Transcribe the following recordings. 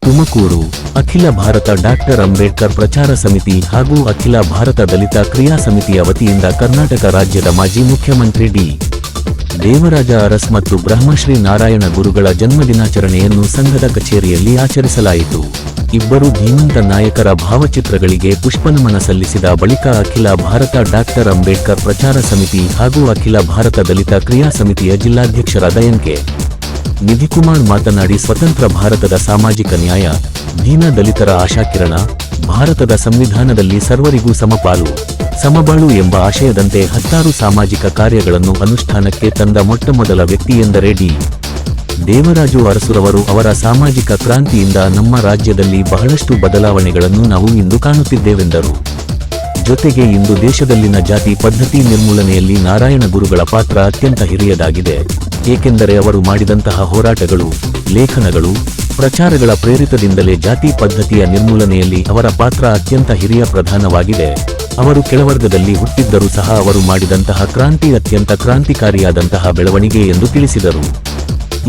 ತುಮಕೂರು ಅಖಿಲ ಭಾರತ ಡಾಕ್ಟರ್ ಅಂಬೇಡ್ಕರ್ ಪ್ರಚಾರ ಸಮಿತಿ ಹಾಗೂ ಅಖಿಲ ಭಾರತ ದಲಿತ ಕ್ರಿಯಾ ಸಮಿತಿಯ ವತಿಯಿಂದ ಕರ್ನಾಟಕ ರಾಜ್ಯದ ಮಾಜಿ ಮುಖ್ಯಮಂತ್ರಿ ಡಿ. ದೇವರಾಜ ಅರಸ್ ಮತ್ತು ಬ್ರಹ್ಮಶ್ರೀ ನಾರಾಯಣ ಗುರುಗಳ ಜನ್ಮದಿನಾಚರಣೆಯನ್ನು ಸಂಘದ ಕಚೇರಿಯಲ್ಲಿ ಆಚರಿಸಲಾಯಿತು. ಇಬ್ಬರು ಧೀಮಂತ ನಾಯಕರ ಭಾವಚಿತ್ರಗಳಿಗೆ ಪುಷ್ಪನಮನ ಸಲ್ಲಿಸಿದ ಬಳಿಕ ಅಖಿಲ ಭಾರತ ಡಾಕ್ಟರ್ ಅಂಬೇಡ್ಕರ್ ಪ್ರಚಾರ ಸಮಿತಿ ಹಾಗೂ ಅಖಿಲ ಭಾರತ ದಲಿತ ಕ್ರಿಯಾ ಸಮಿತಿಯ ಜಿಲ್ಲಾಧ್ಯಕ್ಷರಾದ ಎನ್.ಕೆ. ನಿಧಿಕುಮಾರ್ ಮಾತನಾಡಿ, ಸ್ವತಂತ್ರ ಭಾರತದ ಸಾಮಾಜಿಕ ನ್ಯಾಯ, ದೀನ ದಲಿತರ ಆಶಾಕಿರಣ, ಭಾರತದ ಸಂವಿಧಾನದಲ್ಲಿ ಸರ್ವರಿಗೂ ಸಮಪಾಲು ಸಮಬಾಳು ಎಂಬ ಆಶಯದಂತೆ 10 ಸಾಮಾಜಿಕ ಕಾರ್ಯಗಳನ್ನು ಅನುಷ್ಠಾನಕ್ಕೆ ತಂದ ಮೊಟ್ಟಮೊದಲ ವ್ಯಕ್ತಿಯೆಂದರೆ ಡಿ. ದೇವರಾಜು ಅರಸುರವರು. ಅವರ ಸಾಮಾಜಿಕ ಕ್ರಾಂತಿಯಿಂದ ನಮ್ಮ ರಾಜ್ಯದಲ್ಲಿ ಬಹಳಷ್ಟು ಬದಲಾವಣೆಗಳನ್ನು ನಾವು ಇಂದು ಕಾಣುತ್ತಿದ್ದೇವೆಂದರು. ಜೊತೆಗೆ ಇಂದು ದೇಶದಲ್ಲಿನ ಜಾತಿ ಪದ್ಧತಿ ನಿರ್ಮೂಲನೆಯಲ್ಲಿ ನಾರಾಯಣ ಗುರುಗಳ ಪಾತ್ರ ಅತ್ಯಂತ ಹಿರಿಯದಾಗಿದೆ. ಏಕೆಂದರೆ ಅವರು ಮಾಡಿದಂತಹ ಹೋರಾಟಗಳು, ಲೇಖನಗಳು, ಪ್ರಚಾರಗಳ ಪ್ರೇರಿತದಿಂದಲೇ ಜಾತಿ ಪದ್ಧತಿಯ ನಿರ್ಮೂಲನೆಯಲ್ಲಿ ಅವರ ಪಾತ್ರ ಅತ್ಯಂತ ಹಿರಿಯ ಪ್ರಧಾನವಾಗಿದೆ. ಅವರು ಕೆಳವರ್ಗದಲ್ಲಿ ಹುಟ್ಟಿದ್ದರೂ ಸಹ ಅವರು ಮಾಡಿದಂತಹ ಕ್ರಾಂತಿ ಅತ್ಯಂತ ಕ್ರಾಂತಿಕಾರಿಯಾದಂತಹ ಬೆಳವಣಿಗೆ ಎಂದು ತಿಳಿಸಿದರು.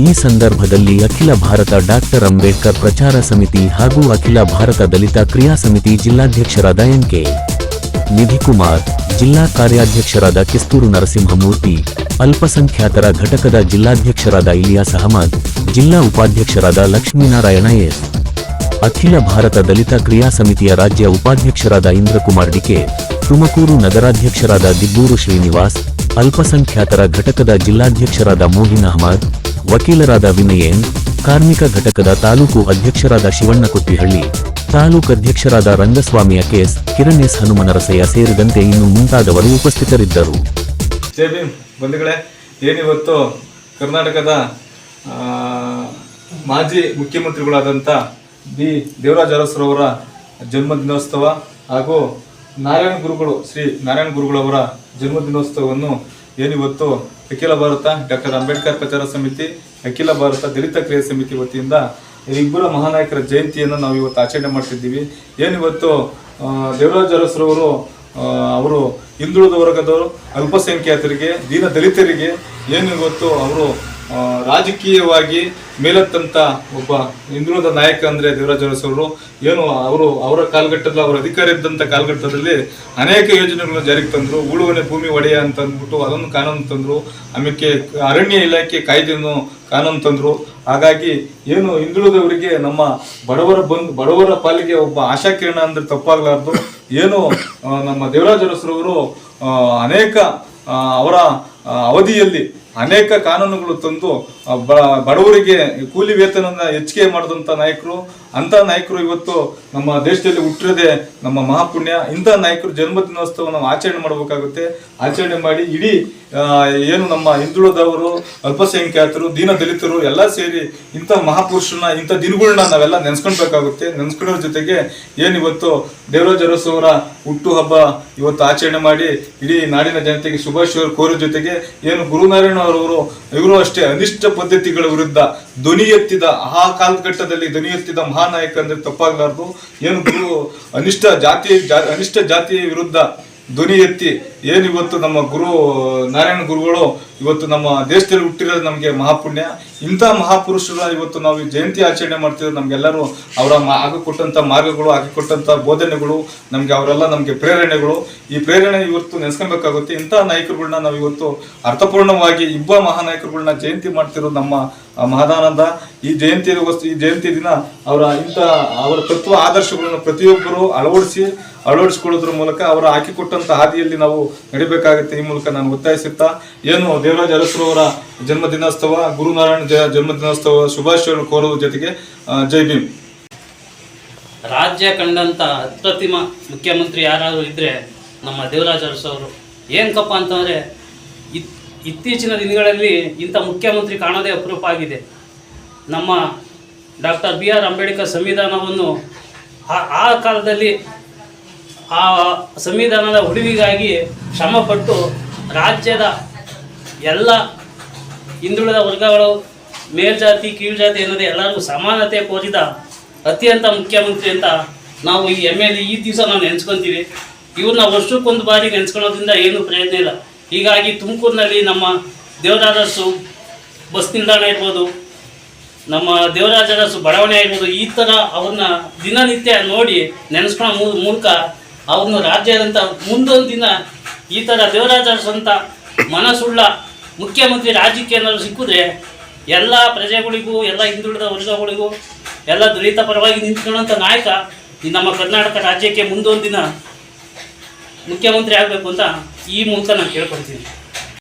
ಈ ಸಂದರ್ಭದಲ್ಲಿ ಅಖಿಲ ಭಾರತ ಡಾಕ್ಟರ್ ಅಂಬೇಡ್ಕರ್ ಪ್ರಚಾರ ಸಮಿತಿ ಹಾಗೂ ಅಖಿಲ ಭಾರತ ದಲಿತ ಕ್ರಿಯಾ ಸಮಿತಿ ಜಿಲ್ಲಾಧ್ಯಕ್ಷರಾದ ಎನ್.ಕೆ. ನಿಧಿಕುಮಾರ್, ಜಿಲ್ಲಾ ಕಾರ್ಯಾಧ್ಯಕ್ಷರಾದ ಕಿಸ್ತೂರು ನರಸಿಂಹಮೂರ್ತಿ, ಅಲ್ಪಸಂಖ್ಯಾತರ ಘಟಕದ ಜಿಲ್ಲಾಧ್ಯಕ್ಷರಾದ ಇಲಿಯಾಸ್ ಅಹಮದ್, ಜಿಲ್ಲಾ ಉಪಾಧ್ಯಕ್ಷರಾದ ಲಕ್ಷ್ಮೀನಾರಾಯಣ ಎಸ್, ಅಖಿಲ ಭಾರತ ದಲಿತ ಕ್ರಿಯಾ ಸಮಿತಿಯ ರಾಜ್ಯ ಉಪಾಧ್ಯಕ್ಷರಾದ ಇಂದ್ರಕುಮಾರ್ ಡಿಕೆ, ತುಮಕೂರು ನಗರಾಧ್ಯಕ್ಷರಾದ ದಿಬ್ಬೂರು ಶ್ರೀನಿವಾಸ್, ಅಲ್ಪಸಂಖ್ಯಾತರ ಘಟಕದ ಜಿಲ್ಲಾಧ್ಯಕ್ಷರಾದ ಮೋಹಿನ್ ಅಹಮದ್, ವಕೀಲರಾದ ವಿನಯನ್, ಕಾರ್ಮಿಕ ಘಟಕದ ತಾಲೂಕು ಅಧ್ಯಕ್ಷರಾದ ಶಿವಣ್ಣ ಕೊತ್ತಿಹಳ್ಳಿ, ತಾಲೂಕು ಅಧ್ಯಕ್ಷರಾದ ರಂಗಸ್ವಾಮಿ ಅಕೇಸ್, ಕಿರಣ್ ಎಸ್ ಹನುಮನರಸಯ್ಯ ಸೇರಿದಂತೆ ಇನ್ನು ಮುಂತಾದವರು ಉಪಸ್ಥಿತರಿದ್ದರು. ಜೈ ಭೀಮ್ ಬಂಧುಗಳೇ, ಏನಿವತ್ತು ಕರ್ನಾಟಕದ ಮಾಜಿ ಮುಖ್ಯಮಂತ್ರಿಗಳಾದಂಥ ಡಿ. ದೇವರಾಜ ಅರಸುರವರ ಜನ್ಮದಿನೋತ್ಸವ ಹಾಗೂ ಶ್ರೀ ನಾರಾಯಣ ಗುರುಗಳವರ ಜನ್ಮದಿನೋತ್ಸವವನ್ನು ಏನಿವತ್ತು ಅಖಿಲ ಭಾರತ ಡಾಕ್ಟರ್ ಅಂಬೇಡ್ಕರ್ ಪ್ರಚಾರ ಸಮಿತಿ, ಅಖಿಲ ಭಾರತ ದಲಿತ ಕ್ರಿಯಾ ಸಮಿತಿ ವತಿಯಿಂದ ಇಬ್ಬರ ಮಹಾನಾಯಕರ ಜಯಂತಿಯನ್ನು ನಾವು ಇವತ್ತು ಆಚರಣೆ ಮಾಡ್ತಿದ್ದೀವಿ. ಏನಿವತ್ತು ದೇವರಾಜ ಅರಸುರವರು ಅವರು ಹಿಂದುಳಿದ ವರ್ಗದವರು, ಅಲ್ಪಸಂಖ್ಯಾತರಿಗೆ, ದೀನ ದಲಿತರಿಗೆ ಏನಿವತ್ತು ಅವರು ರಾಜಕೀಯವಾಗಿ ಮೇಲೆತ್ತಂತ ಒಬ್ಬ ಹಿಂದುಳಿದ ನಾಯಕ ಅಂದರೆ ದೇವರಾಜ ಅರಸುರವರು. ಏನು ಅವರ ಕಾಲಘಟ್ಟದಲ್ಲಿ, ಅವರ ಅಧಿಕಾರ ಇದ್ದಂಥ ಕಾಲಘಟ್ಟದಲ್ಲಿ ಅನೇಕ ಯೋಜನೆಗಳನ್ನು ಜಾರಿಗೆ ತಂದರು. ಉಳುವನೆ ಭೂಮಿ ಒಡೆಯ ಅಂತ ಅಂದ್ಬಿಟ್ಟು ಅದನ್ನು ಕಾನೂನು ತಂದರು. ಆಮೇಲೆ ಅರಣ್ಯ ಇಲಾಖೆ ಕಾಯ್ದೆಯನ್ನು ಕಾನೂನು ತಂದರು. ಹಾಗಾಗಿ ಏನು ಹಿಂದುಳಿದವರಿಗೆ, ನಮ್ಮ ಬಡವರ ಪಾಲಿಗೆ ಒಬ್ಬ ಆಶಾಕಿರಣ ಅಂದ್ರೆ ತಪ್ಪಾಗಲಾರ್ದು. ಏನು ನಮ್ಮ ದೇವರಾಜ ಅರಸುರವರು ಅನೇಕ ಅವರ ಅವಧಿಯಲ್ಲಿ ಅನೇಕ ಕಾನೂನುಗಳು ತಂದು ಬಡವರಿಗೆ ಕೂಲಿ ವೇತನವನ್ನು ಹೆಚ್ಚಿಗೆ ಮಾಡಿದಂಥ ನಾಯಕರು. ಅಂಥ ನಾಯಕರು ಇವತ್ತು ನಮ್ಮ ದೇಶದಲ್ಲಿ ಹುಟ್ಟಿರದೆ ನಮ್ಮ ಮಹಾಪುಣ್ಯ. ಇಂಥ ನಾಯಕರು ಜನ್ಮದಿನೋತ್ಸವ ನಾವು ಆಚರಣೆ ಮಾಡಬೇಕಾಗುತ್ತೆ. ಆಚರಣೆ ಮಾಡಿ ಇಡೀ ಏನು ನಮ್ಮ ಹಿಂದುಳಿದವರು, ಅಲ್ಪಸಂಖ್ಯಾತರು, ದೀನ ದಲಿತರು ಎಲ್ಲ ಸೇರಿ ಇಂಥ ಮಹಾಪುರುಷನ, ಇಂಥ ದಿನಗಳನ್ನ ನಾವೆಲ್ಲ ನೆನೆಸ್ಕೊಳ್ಬೇಕಾಗುತ್ತೆ. ನೆನೆಸ್ಕೊಳ್ಳೋದ್ರ ಜೊತೆಗೆ ಏನಿವತ್ತು ದೇವರಾಜ ಅರಸುರವರ ಹುಟ್ಟು ಹಬ್ಬ ಇವತ್ತು ಆಚರಣೆ ಮಾಡಿ ಇಡೀ ನಾಡಿನ ಜನತೆಗೆ ಶುಭಾಶಯ ಕೋರೋ ಜೊತೆಗೆ ಏನು ಗುರುನಾರಾಯಣ ಅವರವರು ಇವರು ಅಷ್ಟೇ ಅನಿಷ್ಟ ಪದ್ಧತಿಗಳ ವಿರುದ್ಧ ಧ್ವನಿ ಎತ್ತಿದ, ಆ ಕಾಲಘಟ್ಟದಲ್ಲಿ ಧ್ವನಿ ಎತ್ತಿದ ಮಹಾನಾಯಕ ಅಂದ್ರೆ ತಪ್ಪಾಗಲಾರ್ದು. ಏನು ಅನಿಷ್ಟ ಜಾತಿಯ ವಿರುದ್ಧ ಧ್ವನಿ ಎತ್ತಿ ಏನಿವತ್ತು ನಮ್ಮ ನಾರಾಯಣ ಗುರುಗಳು ಇವತ್ತು ನಮ್ಮ ದೇಶದಲ್ಲಿ ಹುಟ್ಟಿರೋದು ನಮಗೆ ಮಹಾಪುಣ್ಯ. ಇಂಥ ಮಹಾಪುರುಷರ ಇವತ್ತು ನಾವು ಜಯಂತಿ ಆಚರಣೆ ಮಾಡ್ತಿರೋದು ನಮ್ಗೆಲ್ಲರೂ ಅವರ ಹಾಕಿಕೊಟ್ಟಂಥ ಮಾರ್ಗಗಳು, ಹಾಕಿಕೊಟ್ಟಂಥ ಬೋಧನೆಗಳು ಅವರೆಲ್ಲ ನಮಗೆ ಪ್ರೇರಣೆಗಳು. ಈ ಪ್ರೇರಣೆ ಇವತ್ತು ನೆನೆಸ್ಕೊಬೇಕಾಗುತ್ತೆ. ಇಂಥ ನಾಯಕರುಗಳನ್ನ ನಾವು ಇವತ್ತು ಅರ್ಥಪೂರ್ಣವಾಗಿ ಇಬ್ಬ ಮಹಾನಾಯಕರುಗಳನ್ನ ಜಯಂತಿ ಮಾಡ್ತಿರೋದು ನಮ್ಮ ಮಹದಾನಂದ. ಈ ಜಯಂತಿ ದಿನ ಅವರ ತತ್ವ ಆದರ್ಶಗಳನ್ನು ಪ್ರತಿಯೊಬ್ಬರು ಅಳವಡಿಸಿಕೊಳ್ಳೋದ್ರ ಮೂಲಕ ಅವರ ಹಾಕಿಕೊಟ್ಟಂತ ಹಾದಿಯಲ್ಲಿ ನಾವು ನಡಿಬೇಕಾಗುತ್ತೆ. ಈ ಮೂಲಕ ನಾನು ಒತ್ತಾಯಿಸುತ್ತಾ ಏನು ದೇವರಾಜ ಅರಸುರವರ ಜನ್ಮದಿನೋತ್ಸವ, ಗುರುನಾರಾಯಣ ಜನ್ಮದಿನೋತ್ಸವ ಶುಭಾಶಯಗಳನ್ನು ಕೋರೋದ್ರ ಜೊತೆಗೆ ಜೈ ಭೀಮ್. ರಾಜ್ಯ ಕಂಡಂತ ಅಪ್ರತಿಮ ಮುಖ್ಯಮಂತ್ರಿ ಯಾರಾದರೂ ಇದ್ರೆ ನಮ್ಮ ದೇವರಾಜ ಅರಸುರವರು. ಏನಕ್ಕಪ್ಪ ಅಂತಂದರೆ ಇತ್ತೀಚಿನ ದಿನಗಳಲ್ಲಿ ಇಂಥ ಮುಖ್ಯಮಂತ್ರಿ ಕಾಣೋದೇ ಅಪರೂಪ ಆಗಿದೆ. ನಮ್ಮ ಡಾಕ್ಟರ್ B.R. ಅಂಬೇಡ್ಕರ್ ಸಂವಿಧಾನವನ್ನು ಆ ಕಾಲದಲ್ಲಿ ಆ ಸಂವಿಧಾನದ ಉಳಿವಿಗಾಗಿ ಶ್ರಮಪಟ್ಟು ರಾಜ್ಯದ ಎಲ್ಲ ಹಿಂದುಳಿದ ವರ್ಗಗಳು, ಮೇಲ್ಜಾತಿ ಕೀಳ್ಜಾತಿ ಎನ್ನದೇ ಎಲ್ಲರಿಗೂ ಸಮಾನತೆ ಕೋರಿದ ಅತ್ಯಂತ ಮುಖ್ಯಮಂತ್ರಿ ಅಂತ ನಾವು ಈ ಹೆಮ್ಮೆಯಲ್ಲಿ ಈ ದಿವಸ ನಾವು ನೆನೆಸ್ಕೊತೀವಿ. ಇವ್ರನ್ನ ವರ್ಷಕ್ಕೊಂದು ಬಾರಿ ನೆನೆಸ್ಕೊಳ್ಳೋದ್ರಿಂದ ಏನೂ ಪ್ರಯೋಜನ ಇಲ್ಲ. ಹೀಗಾಗಿ ತುಮಕೂರಿನಲ್ಲಿ ನಮ್ಮ ದೇವರಾಜ ಬಸ್ ನಿಲ್ದಾಣ ಇರ್ಬೋದು, ನಮ್ಮ ದೇವರಾಜ ಅರಸು ಬಡಾವಣೆ ಆಗಿರ್ಬೋದು, ಈ ಥರ ಅವ್ರನ್ನ ದಿನನಿತ್ಯ ನೋಡಿ ನೆನೆಸ್ಕೊಳ್ಳೋ ಮೂಲಕ ಅವ್ರನ್ನ ರಾಜ್ಯಾದ್ಯಂತ ಮುಂದೊಂದು ದಿನ ಈ ಥರ ದೇವರಾಜ ಅರಸು ಅಂತ ಮನಸ್ಸುಳ್ಳ ಮುಖ್ಯಮಂತ್ರಿ ರಾಜ್ಯಕ್ಕೆ ಏನಾದ್ರು ಸಿಕ್ಕಿದ್ರೆ ಎಲ್ಲ ಪ್ರಜೆಗಳಿಗೂ, ಎಲ್ಲ ಹಿಂದುಳಿದ ವರ್ಗಗಳಿಗೂ, ಎಲ್ಲ ದಲಿತ ಪರವಾಗಿ ನಿಂತ್ಕೊಳ್ಳೋಂಥ ನಾಯಕ ಈ ನಮ್ಮ ಕರ್ನಾಟಕ ರಾಜ್ಯಕ್ಕೆ ಮುಂದೊಂದು ದಿನ ಮುಖ್ಯಮಂತ್ರಿ ಆಗಬೇಕು ಅಂತ ಈ ಮೂಲಕ ನಾನು ಕೇಳ್ಕೊಳ್ತೀನಿ.